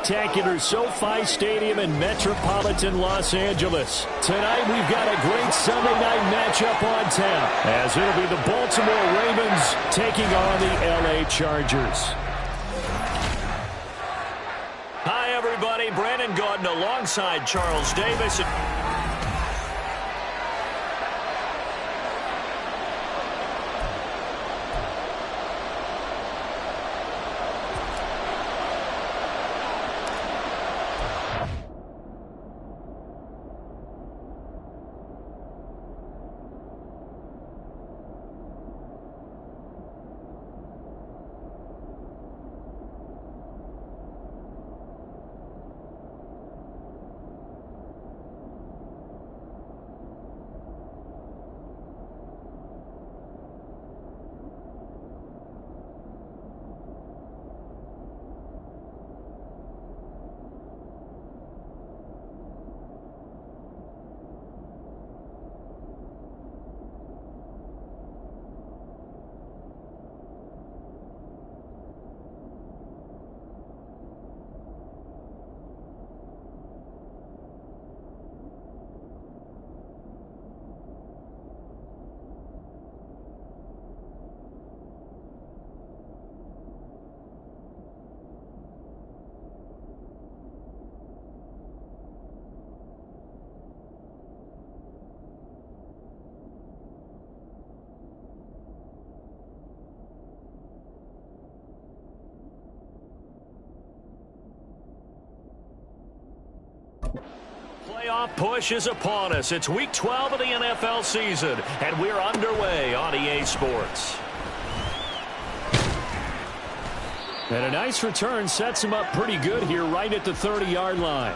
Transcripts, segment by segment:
spectacular SoFi Stadium in metropolitan Los Angeles. Tonight we've got a great Sunday night matchup on tap, as it'll be the Baltimore Ravens taking on the LA Chargers. Hi, everybody. Brandon Gaudin alongside Charles Davis. Playoff push is upon us. It's week 12 of the NFL season, and we're underway on EA Sports. And a nice return sets him up pretty good here right at the 30-yard line.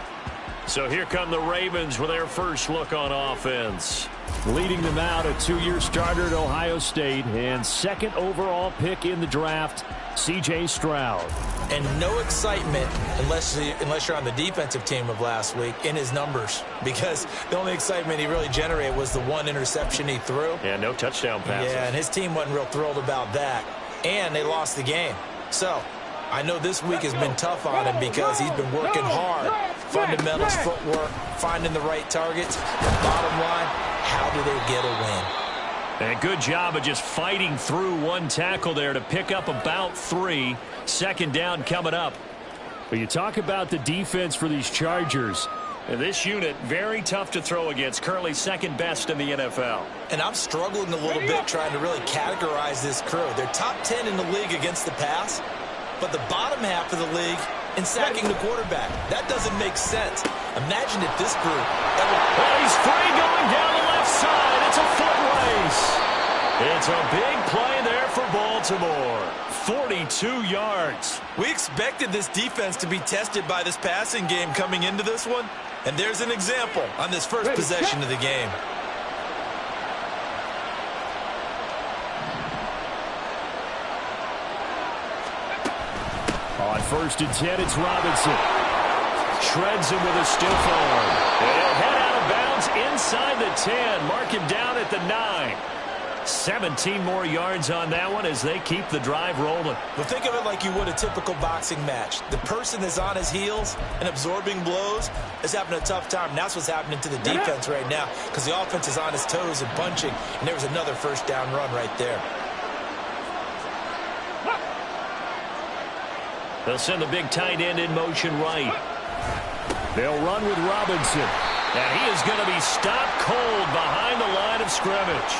So here come the Ravens with their first look on offense. Leading them out, a 2-year starter at Ohio State and second overall pick in the draft, C.J. Stroud. And no excitement unless you're on the defensive team of last week in his numbers, because the only excitement he really generated was the one interception he threw. Yeah, no touchdown passes. Yeah, and his team wasn't real thrilled about that. And they lost the game. So I know this week has been tough on him because he's been working hard. Fundamentals, footwork, finding the right targets. Bottom line, how do they get a win? And a good job of just fighting through one tackle there to pick up about 3. Second down coming up. But you talk about the defense for these Chargers. And this unit, very tough to throw against. Currently second best in the NFL. And I'm struggling a little bit trying to really categorize this crew. They're top 10 in the league against the pass, but the bottom half of the league in sacking the quarterback. That doesn't make sense. Imagine if this group ever... Well, he's free going down the left side. It's a foot race. It's a big play there for Baltimore. 42 yards. We expected this defense to be tested by this passing game coming into this one, and there's an example on this first possession of the game. On 1st and 10, it's Robinson. Shreds him with a stiff arm. And he'll head out of bounds inside the 10. Mark him down at the 9. 17 more yards on that one as they keep the drive rolling. Well, think of it like you would a typical boxing match. The person that's on his heels and absorbing blows is having a tough time. And that's what's happening to the defense right now, because the offense is on his toes and punching, and there was another first down run right there. They'll send the big tight end in motion right. They'll run with Robinson. And he is going to be stopped cold behind the line of scrimmage.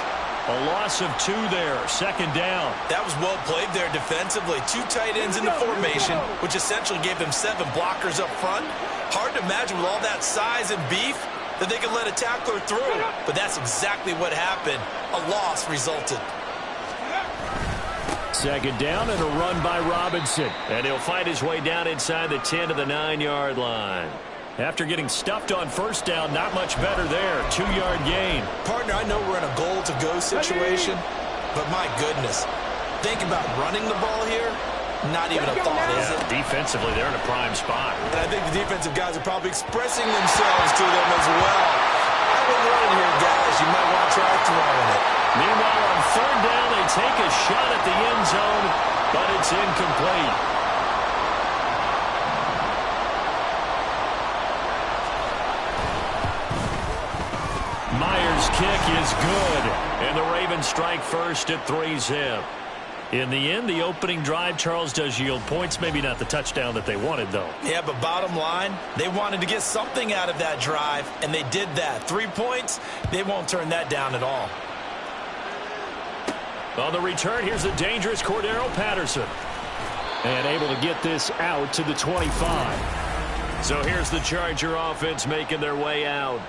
A loss of 2 there, second down. That was well played there defensively. 2 tight ends in the formation, which essentially gave them 7 blockers up front. Hard to imagine with all that size and beef that they could let a tackler through. But that's exactly what happened. A loss resulted. Second down and a run by Robinson. And he'll fight his way down inside the 10 to the 9-yard line. After getting stuffed on first down, not much better there. 2-yard gain. Partner, I know we're in a goal-to-go situation, but my goodness. Think about running the ball here. Not even a thought, is it? Defensively, they're in a prime spot. And I think the defensive guys are probably expressing themselves to them as well. I've been running here, guys. You might want to try throwing it. Meanwhile, on third down, they take a shot at the end zone, but it's incomplete. His kick is good, and the Ravens strike first at 3-zip. In the end, the opening drive, Charles, does yield points. Maybe not the touchdown that they wanted, though. Yeah, but bottom line, they wanted to get something out of that drive, and they did that. 3 points, they won't turn that down at all. On the return, here's the dangerous Cordero Patterson. And able to get this out to the 25. So here's the Charger offense making their way out.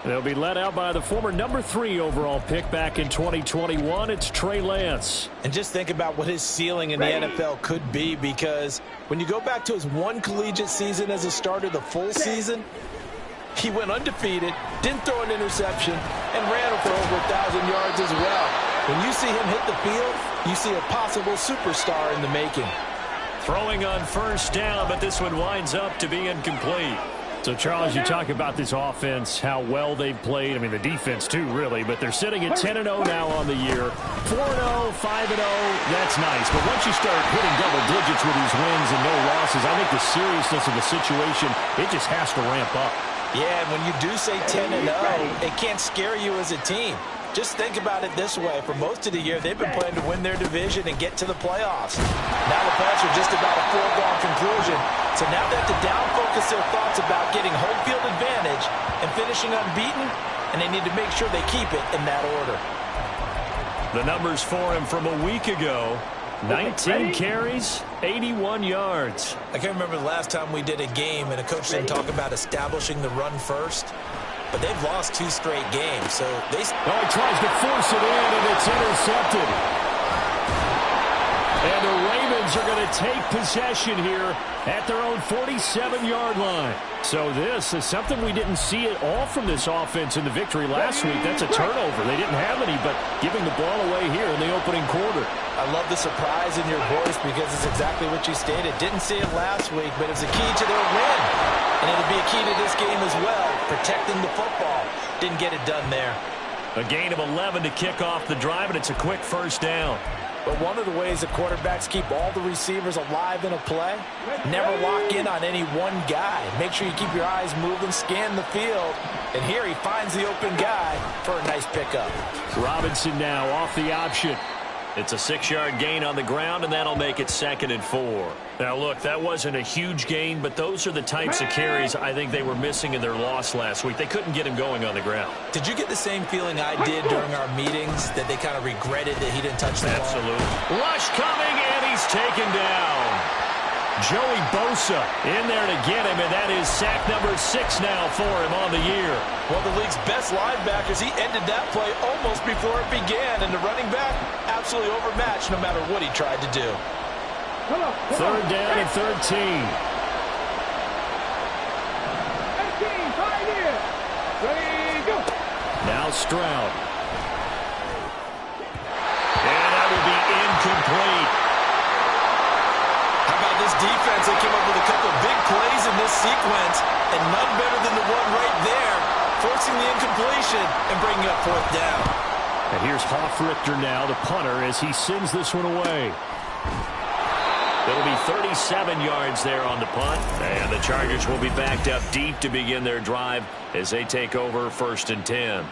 They'll be led out by the former number 3 overall pick back in 2021. It's Trey Lance. And just think about what his ceiling in the NFL could be, because when you go back to his one collegiate season as a starter, the full season, he went undefeated, didn't throw an interception, and ran for over 1,000 yards as well. When you see him hit the field, you see a possible superstar in the making. Throwing on first down, but this one winds up to be incomplete. So, Charles, you talk about this offense, how well they've played. I mean, the defense, too, really. But they're sitting at 10-0 now on the year. 4-0, 5-0, that's nice. But once you start hitting double digits with these wins and no losses, I think the seriousness of the situation, it just has to ramp up. Yeah, and when you do say 10-0, it can't scare you as a team. Just think about it this way. For most of the year, they've been playing to win their division and get to the playoffs. Now the playoffs are just about a foregone conclusion. So now they have to down-focus their thoughts about getting home field advantage and finishing unbeaten, and they need to make sure they keep it in that order. The numbers for him from a week ago: 19 carries, 81 yards. I can't remember the last time we did a game and a coach didn't talk about establishing the run first. But they've lost 2 straight games, so they... Oh, he tries to force it in, and it's intercepted. And the Ravens are going to take possession here at their own 47-yard line. So this is something we didn't see at all from this offense in the victory last week. That's a turnover. They didn't have any, but giving the ball away here in the opening quarter. I love the surprise in your voice because it's exactly what you stated. Didn't see it last week, but it's a key to their win. And it'll be a key to this game as well, protecting the football. Didn't get it done there. A gain of 11 to kick off the drive, and it's a quick first down. But one of the ways that quarterbacks keep all the receivers alive in a play, never lock in on any one guy. Make sure you keep your eyes moving, scan the field. And here he finds the open guy for a nice pickup. Robinson now off the option. It's a 6-yard gain on the ground, and that'll make it 2nd and 4. Now, look, that wasn't a huge gain, but those are the types of carries I think they were missing in their loss last week. They couldn't get him going on the ground. Did you get the same feeling I did during our meetings, that they kind of regretted that he didn't touch the ball? Absolutely. Rush coming, and he's taken down. Joey Bosa in there to get him, and that is sack number 6 now for him on the year. One of the league's best linebackers, he ended that play almost before it began, and the running back absolutely overmatched no matter what he tried to do. 3rd down and 13. Now Stroud. And that will be incomplete. How about this defense? They came up with a couple of big plays in this sequence, and none better than the one right there, forcing the incompletion and bringing up 4th down. And here's Hofrichter now, the punter, as he sends this one away. It'll be 37 yards there on the punt, and the Chargers will be backed up deep to begin their drive as they take over 1st and 10.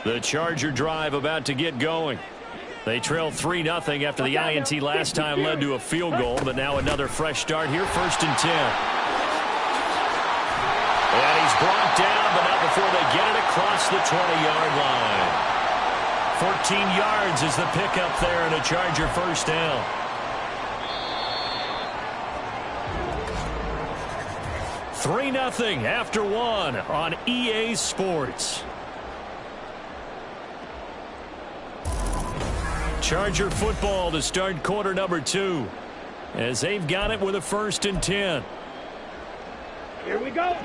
The Charger drive about to get going. They trail 3-0 after the INT last time led to a field goal, but now another fresh start here, 1st and 10. And he's brought down, but not before they get it across the 20-yard line. 14 yards is the pickup there, and a Charger first down. Three 3-0 after 1 on EA Sports. Charger football to start quarter number 2, as they've got it with a 1st and 10. Here we go.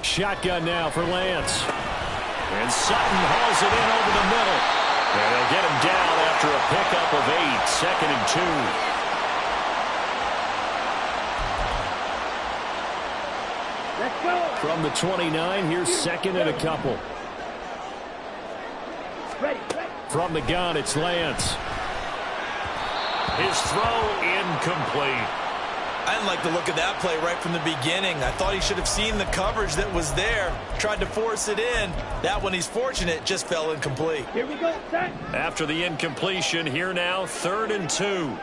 Shotgun now for Lance. And Sutton hauls it in over the middle. And they'll get him down after a pickup of 8, 2nd and 2. Let's go. From the 29, here's 2nd and a couple. Ready. From the gun, it's Lance. His throw incomplete. I didn't like the look of that play right from the beginning. I thought he should have seen the coverage that was there, tried to force it in. That one, he's fortunate, just fell incomplete. Here we go, set. After the incompletion, here now, 3rd and 2.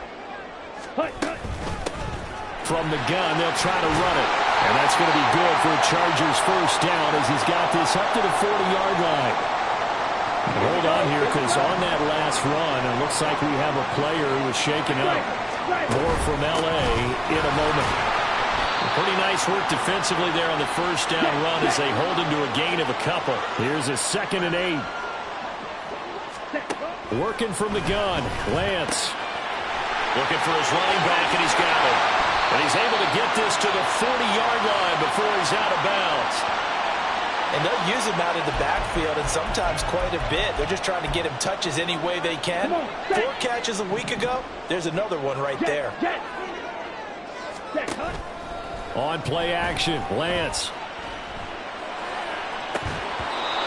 From the gun, they'll try to run it. And that's going to be good for a Chargers first down as he's got this up to the 40-yard line. Hold on here, because on that last run, it looks like we have a player who was shaken up. More from L.A. in a moment. Pretty nice work defensively there on the first down run as they hold him to a gain of a couple. Here's a 2nd and 8. Working from the gun, Lance. Looking for his running back, and he's got it. And he's able to get this to the 40-yard line before he's out of bounds. And they'll use him out of the backfield, and sometimes quite a bit. They're just trying to get him touches any way they can. 4 catches a week ago. There's another one right there. On play action, Lance.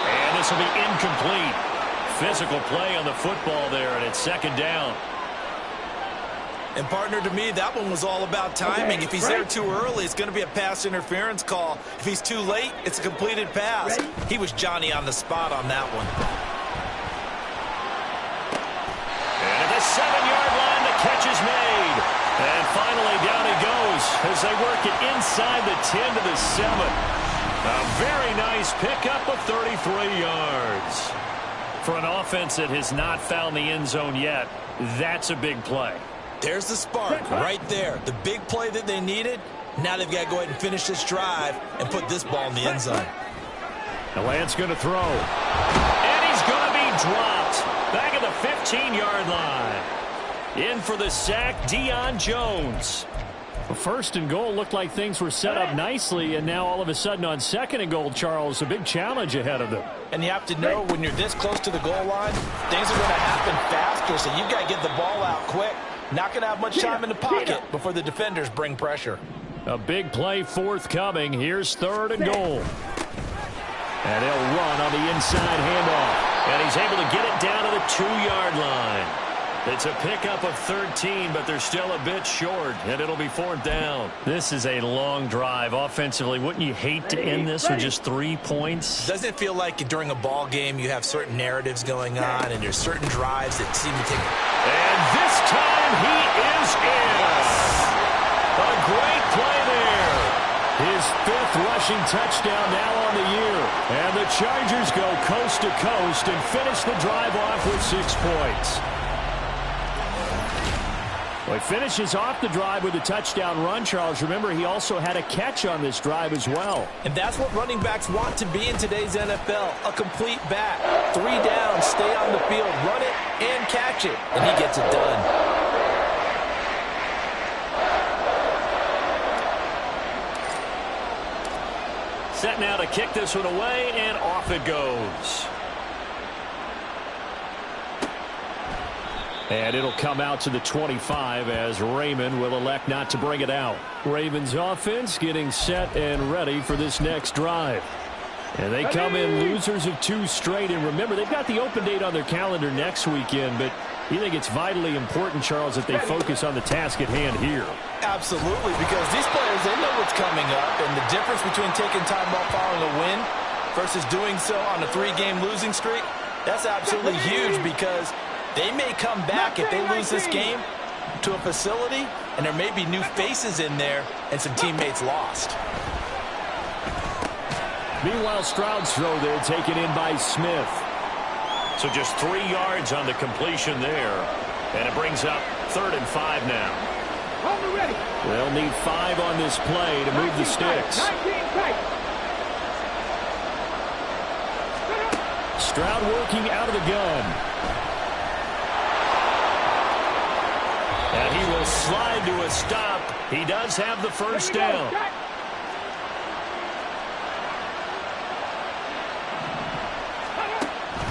And this will be incomplete. Physical play on the football there, and it's 2nd down. And, partner, to me, that one was all about timing. If he's there too early, it's going to be a pass interference call. If he's too late, it's a completed pass. He was Johnny on the spot on that one. And at the 7-yard line, the catch is made. And finally, down he goes as they work it inside the 10 to the 7. A very nice pickup of 33 yards. For an offense that has not found the end zone yet, that's a big play. There's the spark right there. The big play that they needed. Now they've got to go ahead and finish this drive and put this ball in the end zone. The Lance going to throw. And he's going to be dropped. Back at the 15-yard line. In for the sack, Deion Jones. Well, 1st and goal looked like things were set up nicely, and now all of a sudden on 2nd and goal, Charles, a big challenge ahead of them. And you have to know when you're this close to the goal line, things are going to happen faster, so you've got to get the ball out quick. Not going to have much time in the pocket before the defenders bring pressure. A big play forthcoming. Here's 3rd and goal. And he'll run on the inside handoff. And he's able to get it down to the 2-yard line. It's a pickup of 13, but they're still a bit short, and it'll be 4th down. This is a long drive. Offensively, wouldn't you hate to end this with just 3 points? Doesn't it feel like during a ball game you have certain narratives going on and there's certain drives that seem to take... And this time he is in. A great play there. His 5th rushing touchdown now on the year. And the Chargers go coast to coast and finish the drive off with 6 points. Well, he finishes off the drive with a touchdown run, Charles. Remember, he also had a catch on this drive as well. And that's what running backs want to be in today's NFL, a complete back. 3 down, stay on the field, run it, and catch it. And he gets it done. Set now to kick this one away, and off it goes. And it'll come out to the 25 as Raymond will elect not to bring it out. Ravens offense getting set and ready for this next drive. And they come in losers of 2 straight. And remember, they've got the open date on their calendar next weekend. But you think it's vitally important, Charles, that they focus on the task at hand here? Absolutely, because these players, they know what's coming up. And the difference between taking time off following a win versus doing so on a 3-game losing streak, that's absolutely huge because they may come back if they lose this game to a facility, and there may be new faces in there and some teammates lost. Meanwhile, Stroud's throw there taken in by Smith. So just 3 yards on the completion there. And it brings up 3rd and 5 now. They'll need 5 on this play to move the sticks. Stroud working out of the gun. And he will slide to a stop. He does have the first down.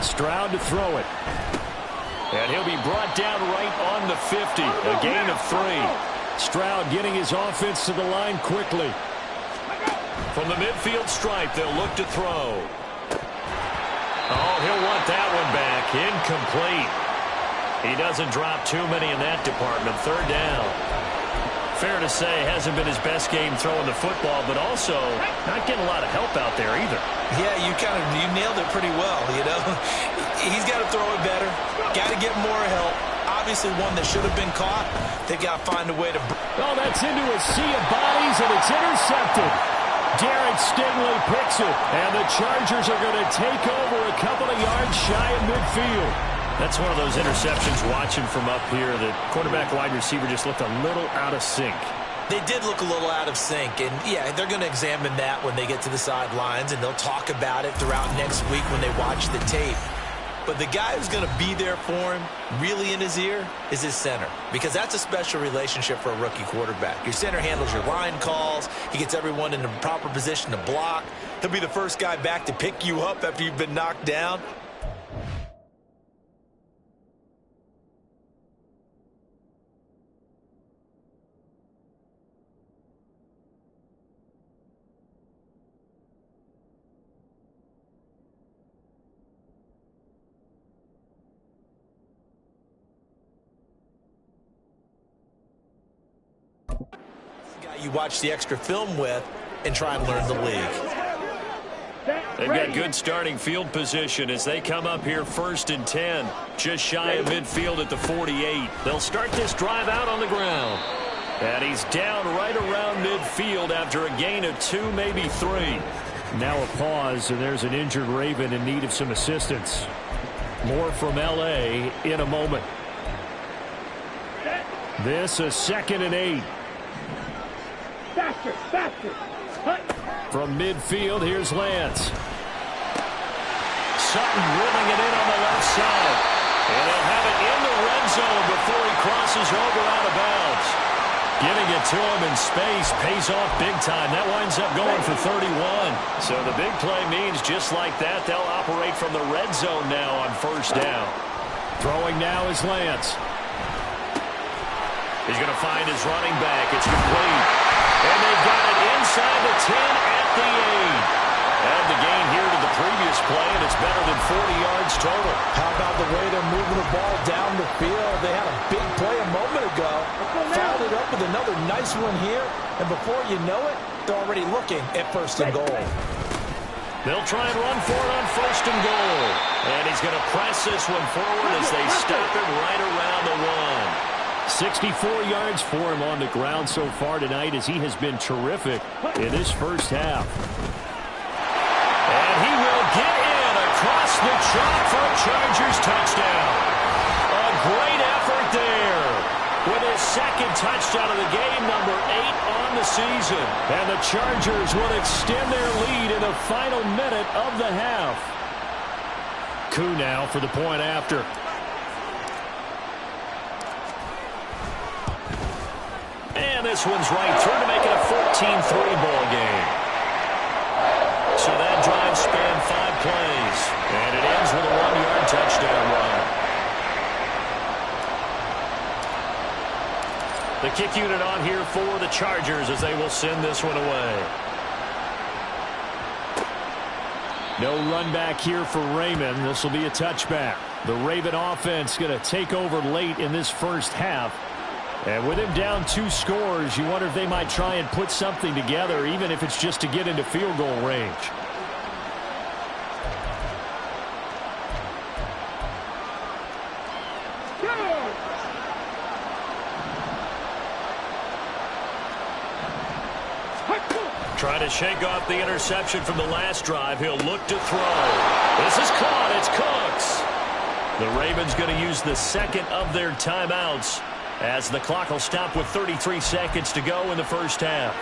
Stroud to throw it. And he'll be brought down right on the 50. A gain of 3. Stroud getting his offense to the line quickly. From the midfield stripe, they'll look to throw. Oh, he'll want that one back. Incomplete. He doesn't drop too many in that department. Third down. Fair to say, hasn't been his best game throwing the football, but also not getting a lot of help out there either. Yeah, you nailed it pretty well, you know. He's got to throw it better. Got to get more help. Obviously one that should have been caught. They got to find a way to... Oh, that's into a sea of bodies, and it's intercepted. Derek Stingley picks it, and the Chargers are going to take over a couple of yards shy of midfield. That's one of those interceptions watching from up here. The quarterback wide receiver just looked a little out of sync. They did look a little out of sync, and yeah, they're going to examine that when they get to the sidelines, and they'll talk about it throughout next week when they watch the tape. But the guy who's going to be there for him, really in his ear, is his center. Because that's a special relationship for a rookie quarterback. Your center handles your line calls. He gets everyone in the proper position to block. He'll be the first guy back to pick you up after you've been knocked down. You watch the extra film with and try and learn the league. They've got good starting field position as they come up here 1st and 10, just shy of midfield at the 48. They'll start this drive out on the ground. And he's down right around midfield after a gain of 2, maybe 3. Now a pause, and there's an injured Raven in need of some assistance. More from L.A. in a moment. This a 2nd and 8. Faster. From midfield, here's Lance. Sutton drilling it in on the left side. And they'll have it in the red zone before he crosses over out of bounds. Giving it to him in space pays off big time. That winds up going for 31. So the big play means just like that, they'll operate from the red zone now on 1st down. Throwing now is Lance. He's going to find his running back. It's complete. And they've got it inside the 10 at the 8. Add the gain here to the previous play, and it's better than 40 yards total. How about the way they're moving the ball down the field? They had a big play a moment ago. Fouled it up with another nice one here. And before you know it, they're already looking at 1st and goal. They'll try and run for it on 1st and goal. And he's going to press this one forward as they stop it right around the 1. 64 yards for him on the ground so far tonight as he has been terrific in this 1st half. And he will get in across the chalk for a Chargers touchdown. A great effort there with his 2nd touchdown of the game, number 8 on the season. And the Chargers will extend their lead in the final minute of the half. Koo now for the point after. And this one's right through to make it a 14-3 ball game. So that drive spanned 5 plays. And it ends with a 1-yard touchdown run. The kick unit on here for the Chargers as they will send this one away. No run back here for Raymond. This will be a touchback. The Raven offense going to take over late in this 1st half. And with him down 2 scores, you wonder if they might try and put something together, even if it's just to get into field goal range. Trying to shake off the interception from the last drive. He'll look to throw. This is caught. It's Cooks. The Ravens going to use the 2nd of their timeouts as the clock will stop with 33 seconds to go in the 1st half.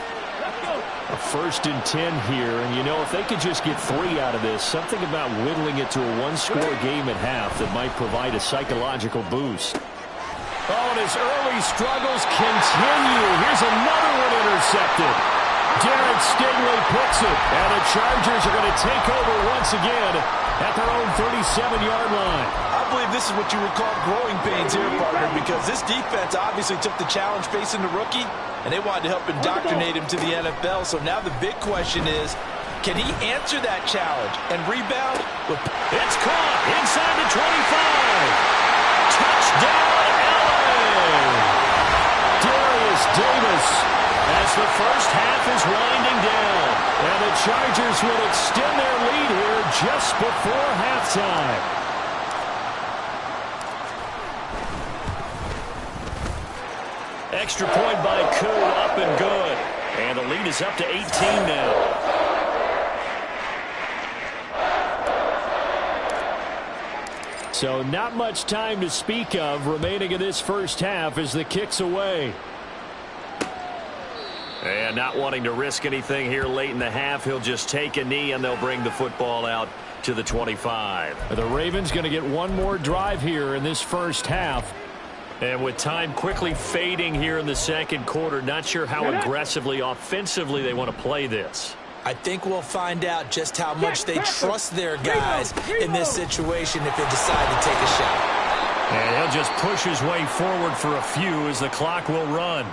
A 1st and 10 here, and you know, if they could just get 3 out of this, something about whittling it to a 1-score game at half that might provide a psychological boost. Oh, and his early struggles continue. Here's another one intercepted. Derek Stingley picks it, and the Chargers are going to take over once again at their own 37-yard line. I believe this is what you would call growing pains here, partner, because this defense obviously took the challenge facing the rookie, and they wanted to help indoctrinate him to the NFL. So now the big question is, can he answer that challenge and rebound? It's caught inside the 25. Touchdown! Chargers will extend their lead here just before halftime. Extra point by Koo, up and good. And the lead is up to 18 now. So not much time to speak of remaining in this first half as the kick's away. And not wanting to risk anything here late in the half, he'll just take a knee and they'll bring the football out to the 25. The Ravens going to get one more drive here in this first half. And with time quickly fading here in the second quarter, not sure how aggressively, offensively they want to play this. I think we'll find out just how much they trust their guys in this situation if they decide to take a shot. And he'll just push his way forward for a few as the clock will run.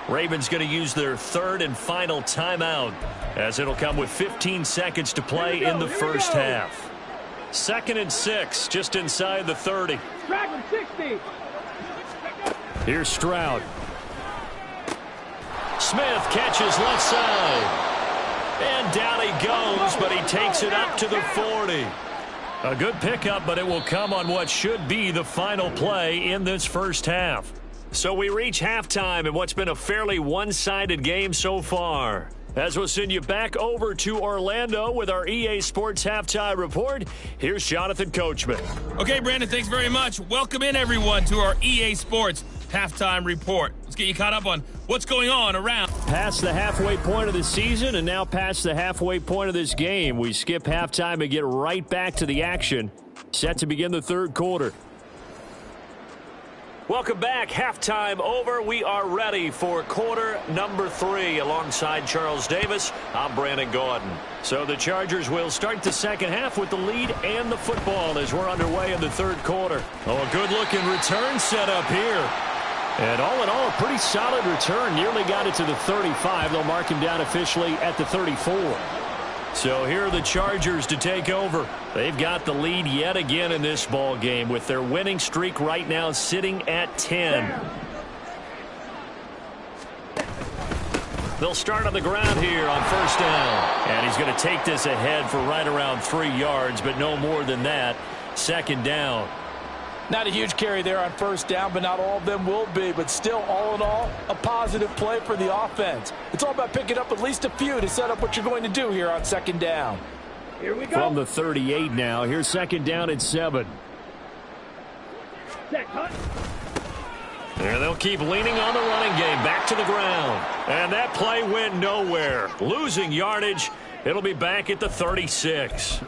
Ravens going to use their third and final timeout as it'll come with 15 seconds to play in the first half. 2nd and 6, just inside the 30. 60. Here's Stroud. Smith catches left side. And down he goes, but he takes it up to the 40. A good pickup, but it will come on what should be the final play in this first half. So we reach halftime in what's been a fairly one-sided game so far. As we'll send you back over to Orlando with our EA Sports Halftime Report, here's Jonathan Coachman. Okay, Brandon, thanks very much. Welcome in, everyone, to our EA Sports Halftime Report. Let's get you caught up on what's going on around. Past the halfway point of the season and now past the halfway point of this game. We skip halftime and get right back to the action. Set to begin the third quarter. Welcome back. Halftime over. We are ready for quarter number 3. Alongside Charles Davis, I'm Brandon Gaudin. So the Chargers will start the second half with the lead and the football as we're underway in the third quarter. Oh, a good-looking return set up here. And all in all, a pretty solid return. Nearly got it to the 35. They'll mark him down officially at the 34. So here are the Chargers to take over. They've got the lead yet again in this ball game with their winning streak right now sitting at 10. They'll start on the ground here on first down. And he's going to take this ahead for right around 3 yards, but no more than that. Second down. Not a huge carry there on first down, but not all of them will be. But still, all in all, a positive play for the offense. It's all about picking up at least a few to set up what you're going to do here on second down. Here we go. From the 38 now. Here's second down at 7. Set, cut. And they'll keep leaning on the running game. Back to the ground. And that play went nowhere. Losing yardage. It'll be back at the 36.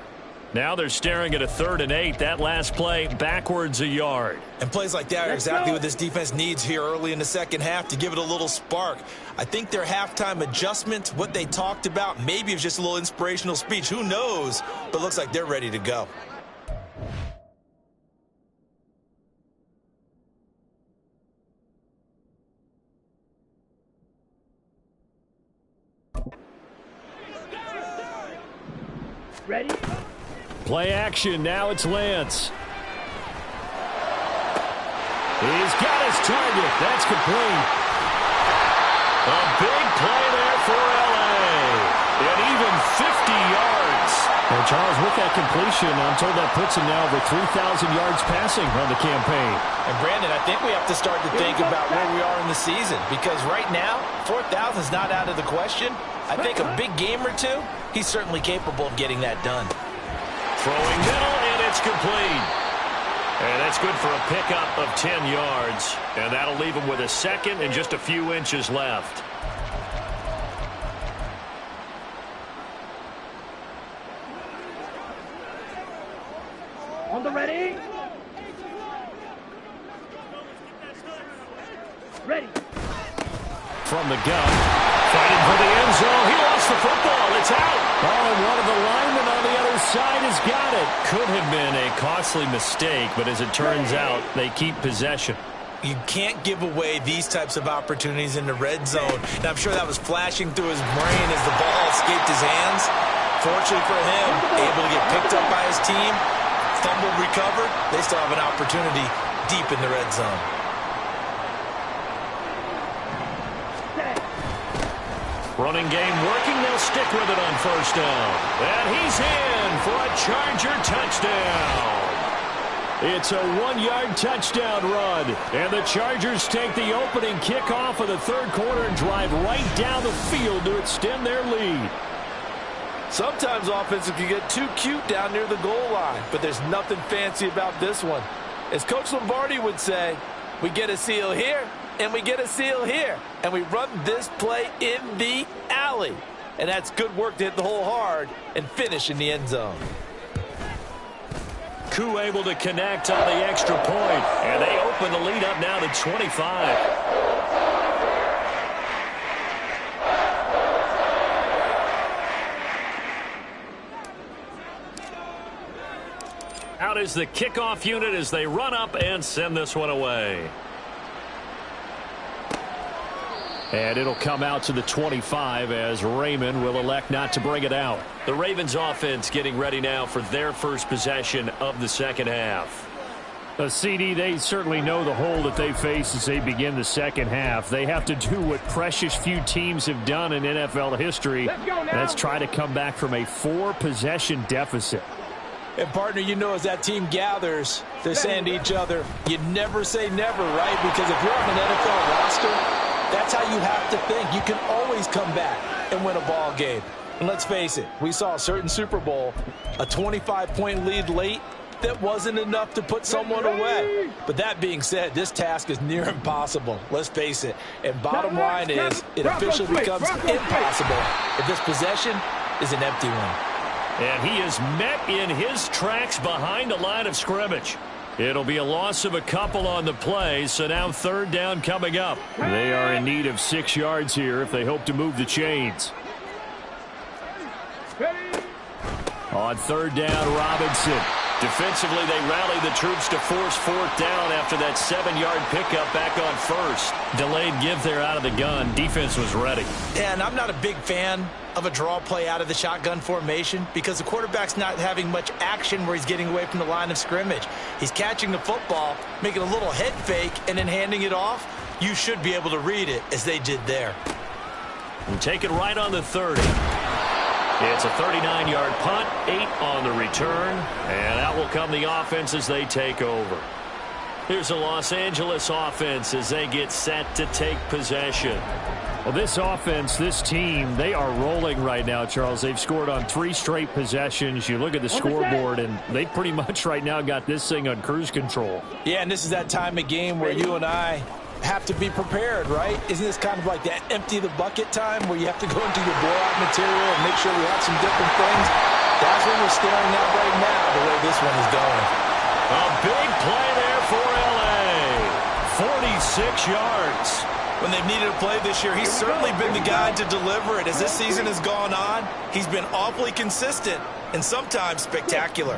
Now they're staring at a 3rd and 8. That last play backwards a yard. And plays like that are exactly what this defense needs here early in the second half to give it a little spark. I think their halftime adjustment, what they talked about, maybe it was just a little inspirational speech. Who knows? But it looks like they're ready to go. Ready? Play action. Now it's Lance. He's got his target. That's complete. A big play there for L.A. And even 50 yards. And Charles, with that completion, I'm told that puts him now over 3,000 yards passing on the campaign. And Brandon, I think we have to start to think about where we are in the season. Because right now, 4,000 is not out of the question. I think a big game or two, he's certainly capable of getting that done. Throwing middle, and it's complete. And that's good for a pickup of 10 yards. And that'll leave him with a second and just a few inches left. On the ready? Ready. From the gun. Fighting for the end zone. He lost the football. It's out. Oh, and one of the linemen on the other side has got it. Could have been a costly mistake, but as it turns out, they keep possession. You can't give away these types of opportunities in the red zone. And I'm sure that was flashing through his brain as the ball escaped his hands. Fortunately for him, able to get picked up by his team, fumbled, recovered. They still have an opportunity deep in the red zone. Running game working. They'll stick with it on first down. And he's in for a Charger touchdown. It's a 1-yard touchdown run. And the Chargers take the opening kickoff of the third quarter and drive right down the field to extend their lead. Sometimes offenses can get too cute down near the goal line, but there's nothing fancy about this one. As Coach Lombardi would say, we get a seal here, and we get a seal here, and we run this play in the alley. And that's good work to hit the hole hard and finish in the end zone. Koo able to connect on the extra point, and they open the lead up now to 25. Out is the kickoff unit as they run up and send this one away. And it'll come out to the 25 as Raymond will elect not to bring it out. The Ravens offense getting ready now for their first possession of the second half. CD, they certainly know the hole that they face as they begin the second half. They have to do what precious few teams have done in NFL history. That's try to come back from a 4-possession deficit. And, partner, you know as that team gathers, they're saying to each other, you never say never, right? Because if you're on an NFL roster, that's how you have to think. You can always come back and win a ball game. And let's face it, we saw a certain Super Bowl, a 25-point lead late that wasn't enough to put someone away. But that being said, this task is near impossible. Let's face it. And bottom line is, it officially becomes impossible if this possession is an empty one. And he is met in his tracks behind the line of scrimmage. It'll be a loss of a couple on the play, so now third down coming up. They are in need of 6 yards here if they hope to move the chains. On third down, Robinson. Defensively, they rally the troops to force fourth down after that 7-yard pickup back on first. Delayed give there out of the gun. Defense was ready. Yeah, and I'm not a big fan of a draw play out of the shotgun formation because the quarterback's not having much action where he's getting away from the line of scrimmage. He's catching the football, making a little head fake, and then handing it off. You should be able to read it as they did there. And take it right on the 30. It's a 39-yard punt, 8 on the return, and out will come the offense as they take over. Here's a Los Angeles offense as they get set to take possession. Well, this offense, this team, they are rolling right now, Charles. They've scored on 3 straight possessions. You look at the scoreboard, and they pretty much right now got this thing on cruise control. Yeah, and this is that time of game where you and I have to be prepared, right? Isn't this kind of like that empty the bucket time where you have to go into your blowout material and make sure we have some different things? That's what we're staring at right now, the way this one is going. A big play there for L.A. 46 yards. When they've needed a play this year, he's certainly been the guy to deliver it. As this season has gone on, he's been awfully consistent and sometimes spectacular.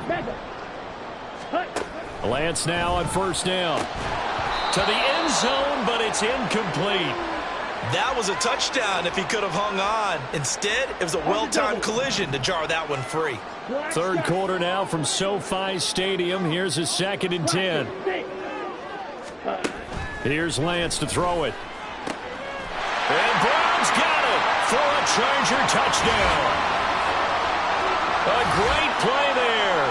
Lance now on first down. To the end zone, but it's incomplete. That was a touchdown if he could have hung on. Instead, it was a well-timed collision to jar that one free. Third quarter now from SoFi Stadium. Here's a 2nd and 10. Here's Lance to throw it. And Brown's got it for a Charger touchdown. A great play there.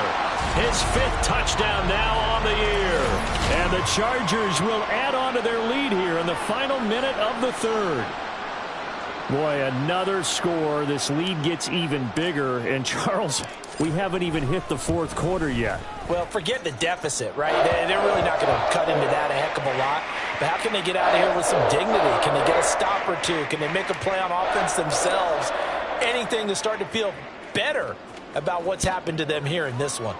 His 5th touchdown now on the year. And the Chargers will add on to their lead here in the final minute of the third. Boy, another score. This lead gets even bigger. And, Charles, we haven't even hit the fourth quarter yet. Well, forget the deficit, right? They're really not going to cut into that a heck of a lot. But how can they get out of here with some dignity? Can they get a stop or two? Can they make a play on offense themselves? Anything to start to feel better about what's happened to them here in this one.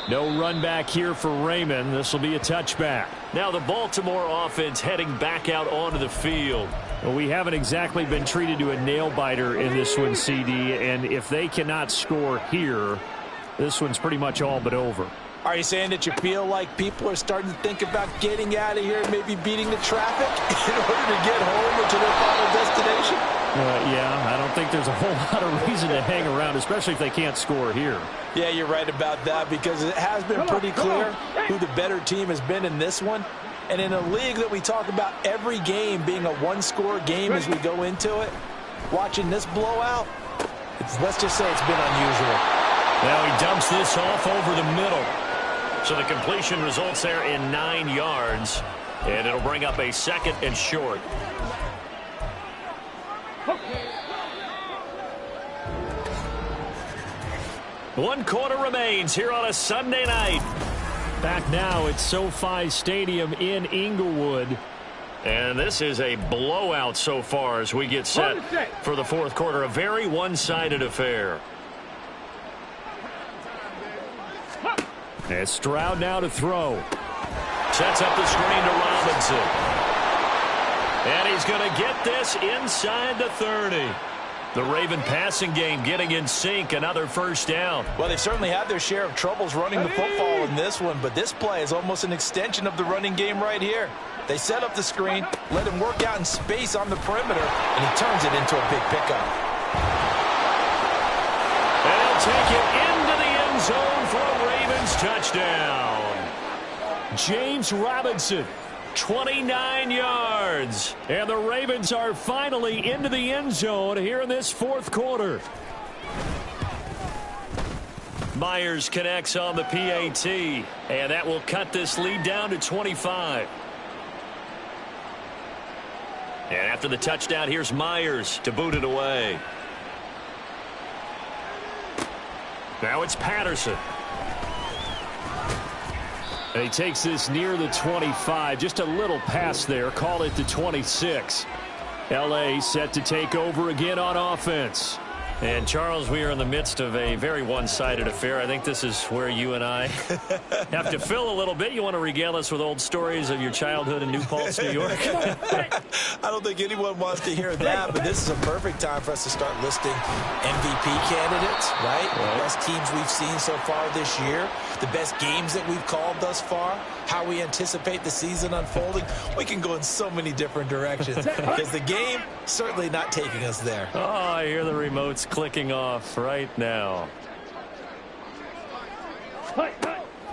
No run back here for Raymond. This will be a touchback. Now the Baltimore offense heading back out onto the field. Well, we haven't exactly been treated to a nail-biter in this one, CD. And if they cannot score here, this one's pretty much all but over. Are you saying that you feel like people are starting to think about getting out of here and maybe beating the traffic in order to get home or to their final destination? Yeah, I don't think there's a whole lot of reason to hang around, especially if they can't score here. Yeah, you're right about that because it has been pretty clear who the better team has been in this one. And in a league that we talk about every game being a one-score game as we go into it, watching this blowout, let's just say it's been unusual. Now he dumps this off over the middle. So the completion results there in 9 yards. And it'll bring up a 2nd and short. One quarter remains here on a Sunday night. Back now at SoFi Stadium in Inglewood. And this is a blowout so far as we get set for the 4th quarter. A very one-sided affair. And Stroud now to throw. Sets up the screen to Robinson. And he's going to get this inside the 30. The Raven passing game getting in sync. Another first down. Well, they've certainly had their share of troubles running the football in this one, but this play is almost an extension of the running game right here. They set up the screen, let him work out in space on the perimeter, and he turns it into a big pickup. And he'll take it into the end zone for a Ravens touchdown. James Robinson. 29 yards. And the Ravens are finally into the end zone here in this 4th quarter. Myers connects on the PAT, and that will cut this lead down to 25. And after the touchdown, here's Myers to boot it away. Now it's Patterson. And he takes this near the 25. Just a little pass there. Call it the 26. L.A. set to take over again on offense. And, Charles, we are in the midst of a very one-sided affair. I think this is where you and I have to fill a little bit. You want to regale us with old stories of your childhood in New Paltz, New York? I don't think anyone wants to hear that, but this is a perfect time for us to start listing MVP candidates, right? The best teams we've seen so far this year, the best games that we've called thus far, how we anticipate the season unfolding. We can go in so many different directions because the game certainly not taking us there. Oh, I hear the remotes clicking off right now.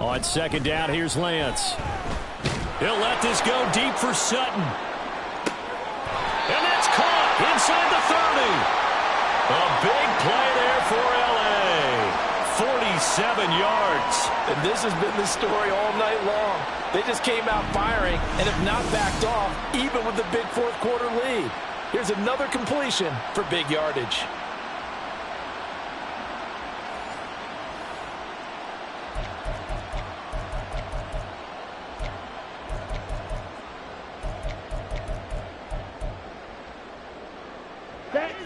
On 2nd down, here's Lance. He'll let this go deep for Sutton. And that's caught inside the 30. A big play there for L.A. 47 yards. And this has been the story all night long. They just came out firing and have not backed off, even with the big 4th quarter lead. Here's another completion for big yardage.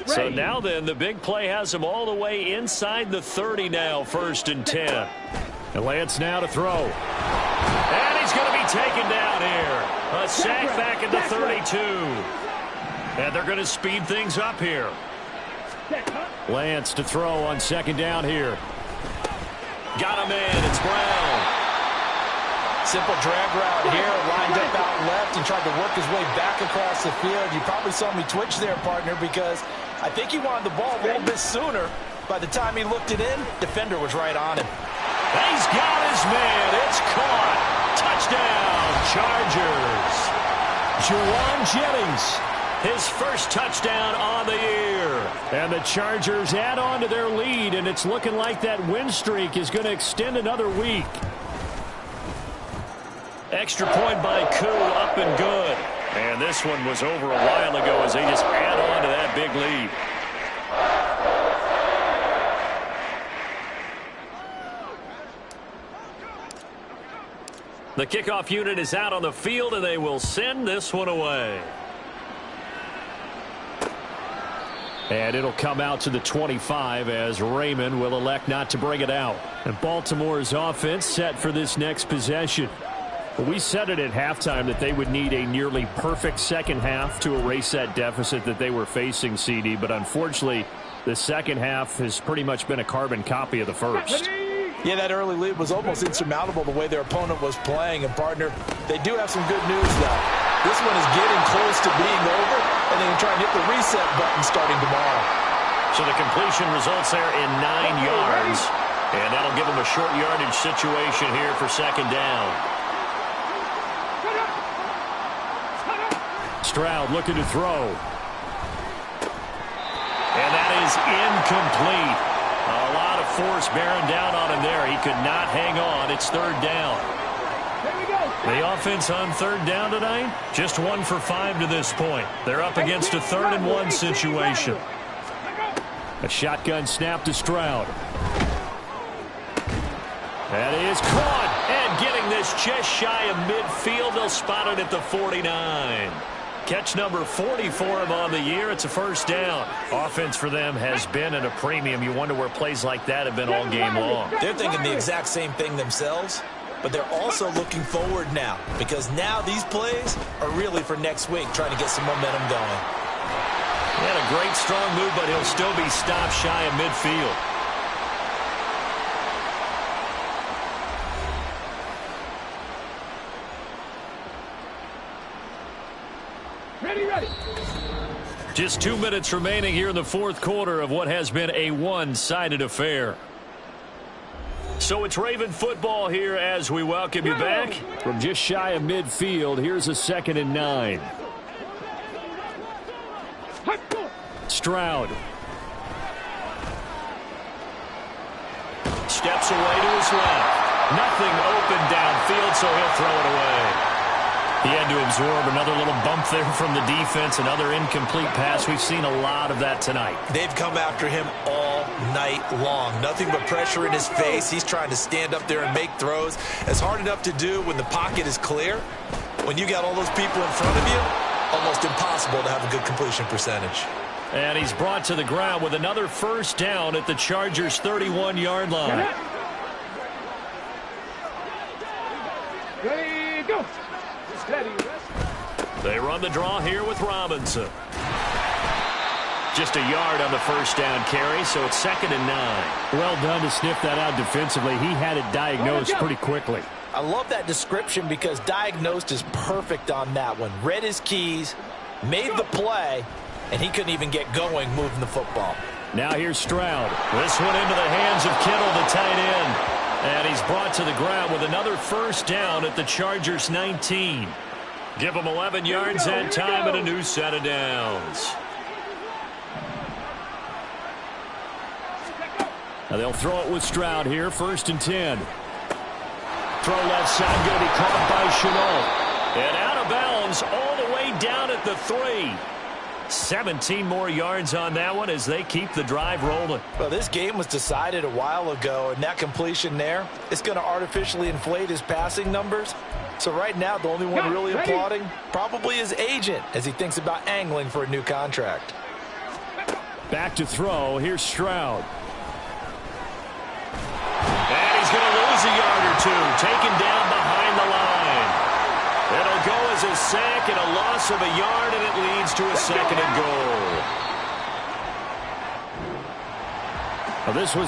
So now then, the big play has him all the way inside the 30 now, 1st and 10. And Lance now to throw. And he's going to be taken down here. A sack back at the 32. And they're going to speed things up here. Lance to throw on 2nd down here. Got him in. It's Brown. Simple drag route here, lined up out left and tried to work his way back across the field. You probably saw me twitch there, partner, because I think he wanted the ball a little bit sooner. By the time he looked it in, defender was right on him. He's got his man. It's caught. Touchdown, Chargers. Juwan Jennings. His first touchdown on the year. And the Chargers add on to their lead, and it's looking like that win streak is going to extend another week. Extra point by Koo, up and good. And this one was over a while ago as they just add on to that big lead. The kickoff unit is out on the field, and they will send this one away. And it'll come out to the 25 as Raymond will elect not to bring it out. And Baltimore's offense set for this next possession. We said it at halftime that they would need a nearly perfect second half to erase that deficit that they were facing, CD. But unfortunately, the second half has pretty much been a carbon copy of the first. Yeah, that early lead was almost insurmountable the way their opponent was playing. And, partner, they do have some good news, though. This one is getting close to being over, and they can try and hit the reset button starting tomorrow. So the completion results there in 9 yards. And that'll give them a short yardage situation here for 2nd down. Stroud looking to throw. And that is incomplete. A lot of force bearing down on him there. He could not hang on. It's third down. The offense on third down tonight, just 1 for 5 to this point. They're up against a 3rd-and-1 situation. A shotgun snap to Stroud. That is caught. And getting this just shy of midfield. They'll spot it at the 49. Catch number 40 for him on the year. It's a first down. Offense for them has been at a premium. You wonder where plays like that have been all game long. They're thinking the exact same thing themselves, but they're also looking forward now because now these plays are really for next week, trying to get some momentum going. He had a great strong move, but he'll still be stopped shy of midfield. Ready. Just 2 minutes remaining here in the fourth quarter of what has been a one-sided affair. So it's Raven football here as we welcome you back. From just shy of midfield, here's a 2nd and 9. Stroud. Steps away to his left. Nothing open downfield, so he'll throw it away. He had to absorb another little bump there from the defense, another incomplete pass. We've seen a lot of that tonight. They've come after him all night long. Nothing but pressure in his face. He's trying to stand up there and make throws. It's hard enough to do when the pocket is clear. When you got all those people in front of you, almost impossible to have a good completion percentage. And he's brought to the ground with another first down at the Chargers' 31-yard line. Ready, go. Steady. They run the draw here with Robinson. Just a yard on the first down carry, so it's 2nd and 9. Well done to sniff that out defensively. He had it diagnosed pretty quickly. I love that description because diagnosed is perfect on that one. Read his keys, made the play, and he couldn't even get going moving the football. Now here's Stroud. This one into the hands of Kittle, the tight end. And he's brought to the ground with another first down at the Chargers' 19. Give him 11 yards that time and a new set of downs. Now they'll throw it with Stroud here, 1st and 10. Throw left side, going to be caught by Shenault. And out of bounds all the way down at the 3. 17 more yards on that one as they keep the drive rolling. Well, this game was decided a while ago, and that completion there is going to artificially inflate his passing numbers. So right now, the only one really applauding probably his agent as he thinks about angling for a new contract. Back to throw. Here's Stroud. And he's going to lose a yard or two, taken down behind the line. It'll go as a sack and a loss of a yard, and it leads to a 2nd and goal. Well, this was